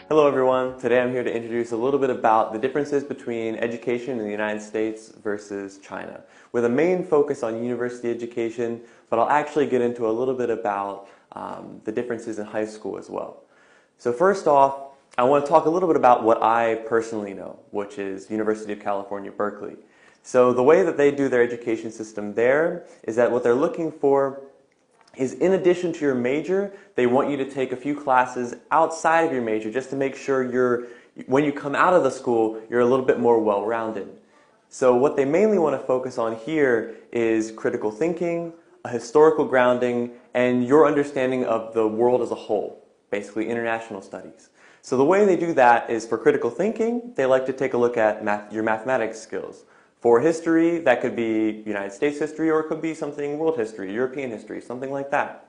Hello everyone, today I'm here to introduce a little bit about the differences between education in the United States versus China, with a main focus on university education, but I'll actually get into a little bit about the differences in high school as well. So first off, I want to talk a little bit about what I personally know, which is University of California, Berkeley. So the way that they do their education system there is that what they're looking for is, in addition to your major, they want you to take a few classes outside of your major just to make sure when you come out of the school, you're a little bit more well-rounded. So what they mainly want to focus on here is critical thinking, a historical grounding, and your understanding of the world as a whole, basically international studies. So the way they do that is, for critical thinking, they like to take a look at your mathematics skills. For history, that could be United States history, or it could be something world history, European history, something like that.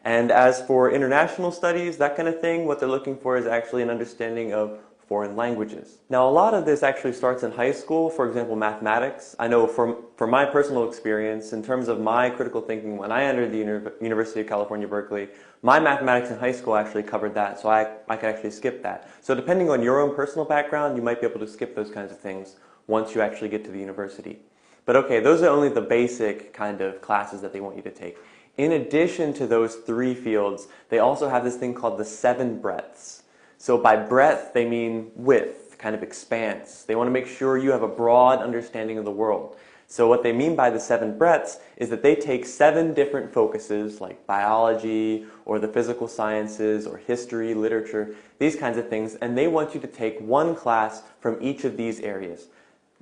And as for international studies, that kind of thing, what they're looking for is actually an understanding of foreign languages. Now, a lot of this actually starts in high school. For example, mathematics. I know from my personal experience, in terms of my critical thinking, when I entered the University of California, Berkeley, my mathematics in high school actually covered that, so I could actually skip that. So depending on your own personal background, you might be able to skip those kinds of things once you actually get to the university. But okay, those are only the basic kind of classes that they want you to take. In addition to those three fields, they also have this thing called the 7 breadths. So by breadth, they mean width, kind of expanse. They want to make sure you have a broad understanding of the world. So what they mean by the 7 breadths is that they take 7 different focuses, like biology, or the physical sciences, or history, literature, these kinds of things, and they want you to take one class from each of these areas.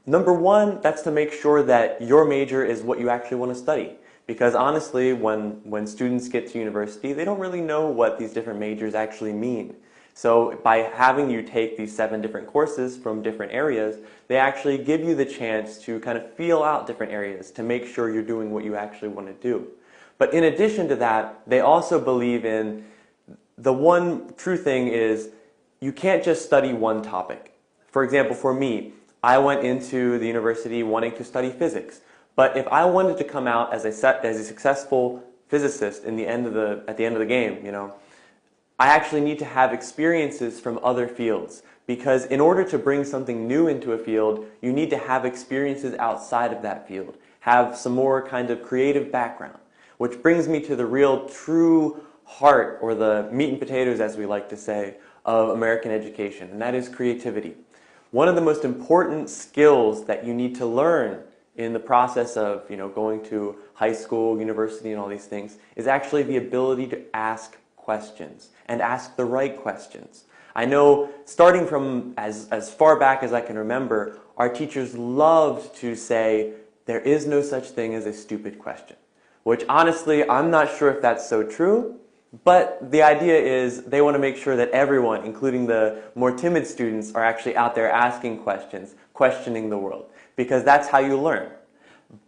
Number one, that's to make sure that your major is what you actually want to study. Because honestly, when students get to university, they don't really know what these different majors actually mean. So by having you take these 7 different courses from different areas, they actually give you the chance to kind of feel out different areas to make sure you're doing what you actually want to do. But in addition to that, they also believe in, the one true thing is, you can't just study one topic. For example, for me, I went into the university wanting to study physics, but if I wanted to come out as a successful physicist at the end of the game, you know, I actually need to have experiences from other fields, because in order to bring something new into a field, you need to have experiences outside of that field, have some more kind of creative background, which brings me to the real true heart, or the meat and potatoes, as we like to say, of American education, and that is creativity. One of the most important skills that you need to learn in the process of, you know, going to high school, university, and all these things is actually the ability to ask questions, and ask the right questions. I know, starting from as far back as I can remember, our teachers loved to say, there is no such thing as a stupid question. Which honestly, I'm not sure if that's so true, but the idea is they want to make sure that everyone, including the more timid students, are actually out there asking questions, questioning the world, because that's how you learn.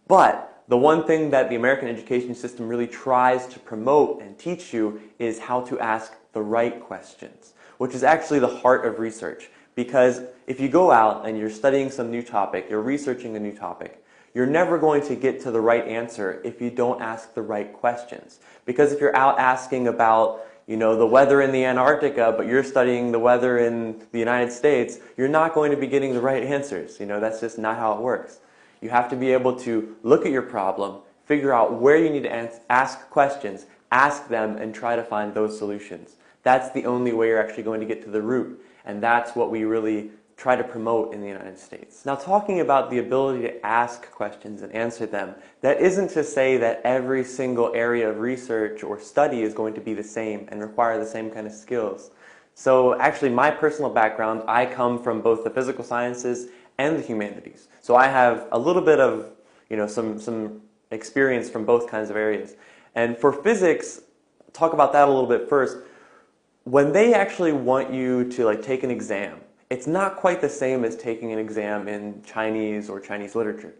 But the one thing that the American education system really tries to promote and teach you is how to ask the right questions, which is actually the heart of research. Because if you go out and you're studying some new topic, you're researching a new topic, you're never going to get to the right answer if you don't ask the right questions. Because if you're out asking about, you know, the weather in the Antarctica, but you're studying the weather in the United States, you're not going to be getting the right answers. You know, that's just not how it works. You have to be able to look at your problem, figure out where you need to ask questions, ask them, and try to find those solutions. That's the only way you're actually going to get to the root, and that's what we really try to promote in the United States. Now, talking about the ability to ask questions and answer them, that isn't to say that every single area of research or study is going to be the same and require the same kind of skills. So actually, my personal background, I come from both the physical sciences and the humanities. So I have a little bit of, you know, some experience from both kinds of areas. And for physics, talk about that a little bit first. When they actually want you to take an exam, it's not quite the same as taking an exam in Chinese or Chinese literature.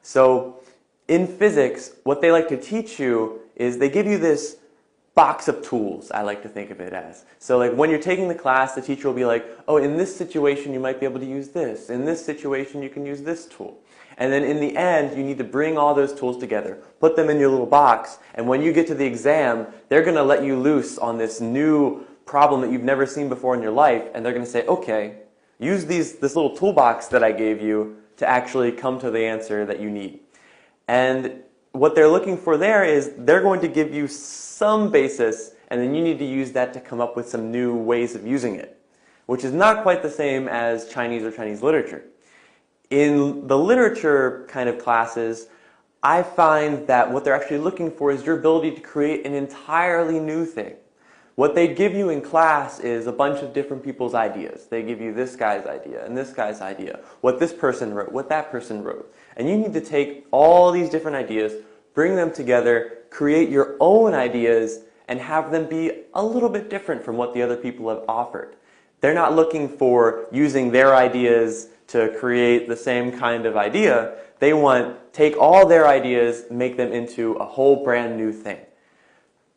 So in physics, what they like to teach you is they give you this box of tools, I like to think of it as. So like when you're taking the class, the teacher will be like, oh, in this situation you might be able to use this. In this situation you can use this tool. And then in the end, you need to bring all those tools together, put them in your little box, and when you get to the exam, they're going to let you loose on this new problem that you've never seen before in your life, and they're going to say, okay, use this little toolbox that I gave you to actually come to the answer that you need. And what they're looking for there is they're going to give you some basis, and then you need to use that to come up with some new ways of using it, which is not quite the same as Chinese or Chinese literature. In the literature kind of classes, I find that what they're actually looking for is your ability to create an entirely new thing. What they give you in class is a bunch of different people's ideas. They give you this guy's idea and this guy's idea, what this person wrote, what that person wrote. And you need to take all these different ideas, bring them together, create your own ideas, and have them be a little bit different from what the other people have offered. They're not looking for using their ideas to create the same kind of idea. They want take all their ideas, make them into a whole brand new thing.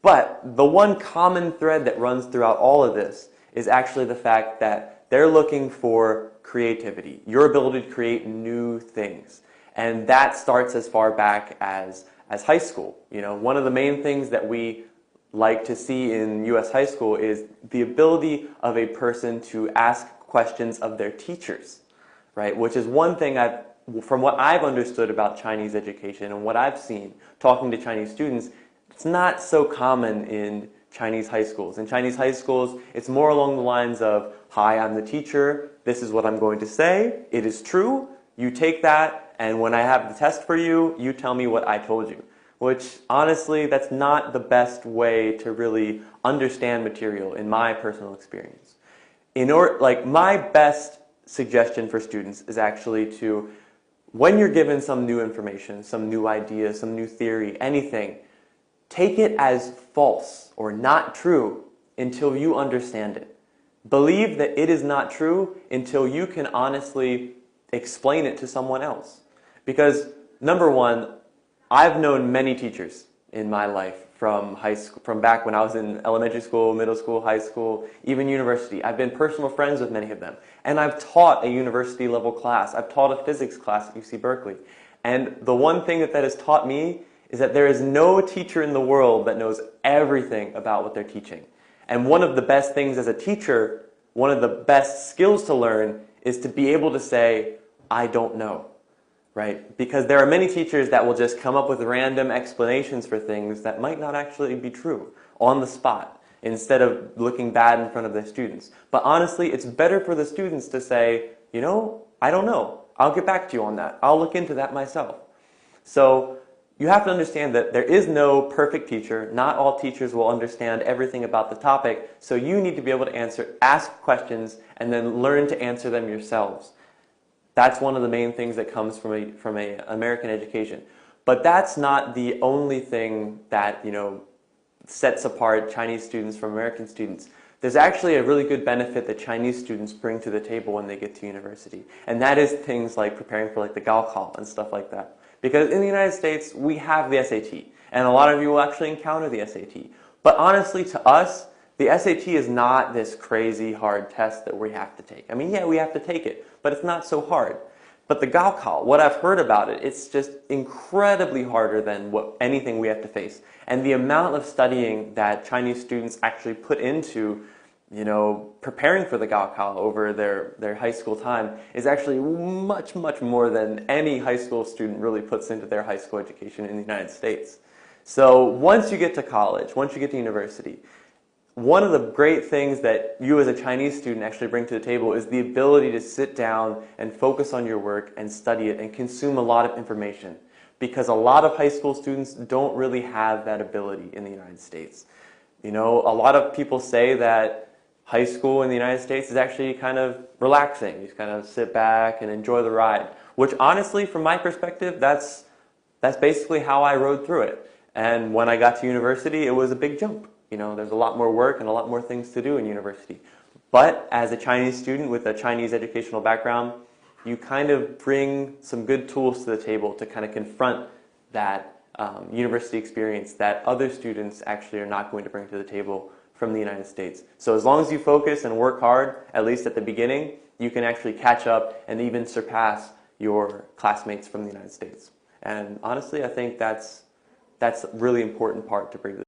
But the one common thread that runs throughout all of this is actually the fact that they're looking for creativity, your ability to create new things. And that starts as far back as high school. You know, one of the main things that we like to see in U.S. high school is the ability of a person to ask questions of their teachers, right? Which is one thing from what I've understood about Chinese education and what I've seen talking to Chinese students, it's not so common in Chinese high schools. In Chinese high schools, it's more along the lines of, hi, I'm the teacher, this is what I'm going to say, it is true, you take that, and when I have the test for you, you tell me what I told you. Which, honestly, that's not the best way to really understand material in my personal experience. My best suggestion for students is actually to, when you're given some new information, some new idea, some new theory, anything, take it as false or not true until you understand it. Believe that it is not true until you can honestly explain it to someone else. Because, number one, I've known many teachers in my life from high school, from back when I was in elementary school, middle school, high school, even university. I've been personal friends with many of them. And I've taught a university level class. I've taught a physics class at UC Berkeley. And the one thing that has taught me is that there is no teacher in the world that knows everything about what they're teaching. And one of the best things as a teacher, one of the best skills to learn is to be able to say, I don't know. Right? Because there are many teachers that will just come up with random explanations for things that might not actually be true on the spot instead of looking bad in front of their students. But honestly, it's better for the students to say, you know, I don't know. I'll get back to you on that. I'll look into that myself. So you have to understand that there is no perfect teacher. Not all teachers will understand everything about the topic. So you need to be able to ask questions and then learn to answer them yourselves. That's one of the main things that comes from an American education. But that's not the only thing that, you know, sets apart Chinese students from American students. There's actually a really good benefit that Chinese students bring to the table when they get to university. And that is things like preparing for like the Gaokao and stuff like that. Because in the United States, we have the SAT. And a lot of you will actually encounter the SAT. But honestly, to us, the SAT is not this crazy hard test that we have to take. I mean, yeah, we have to take it, but it's not so hard. But the Gaokao, what I've heard about it, it's just incredibly harder than anything we have to face. And the amount of studying that Chinese students actually put into, you know, preparing for the Gaokao over their high school time is actually much, much more than any high school student really puts into their high school education in the United States. So once you get to college, once you get to university, one of the great things that you as a Chinese student actually bring to the table is the ability to sit down and focus on your work and study it and consume a lot of information. Because a lot of high school students don't really have that ability in the United States. You know, a lot of people say that high school in the United States is actually kind of relaxing. You just kind of sit back and enjoy the ride. Which honestly, from my perspective, that's basically how I rode through it. And when I got to university, it was a big jump. You know, there's a lot more work and a lot more things to do in university. But as a Chinese student with a Chinese educational background, you kind of bring some good tools to the table to kind of confront that university experience that other students actually are not going to bring to the table from the United States. So as long as you focus and work hard, at least at the beginning, you can actually catch up and even surpass your classmates from the United States. And honestly, I think that's a really important part to bring to the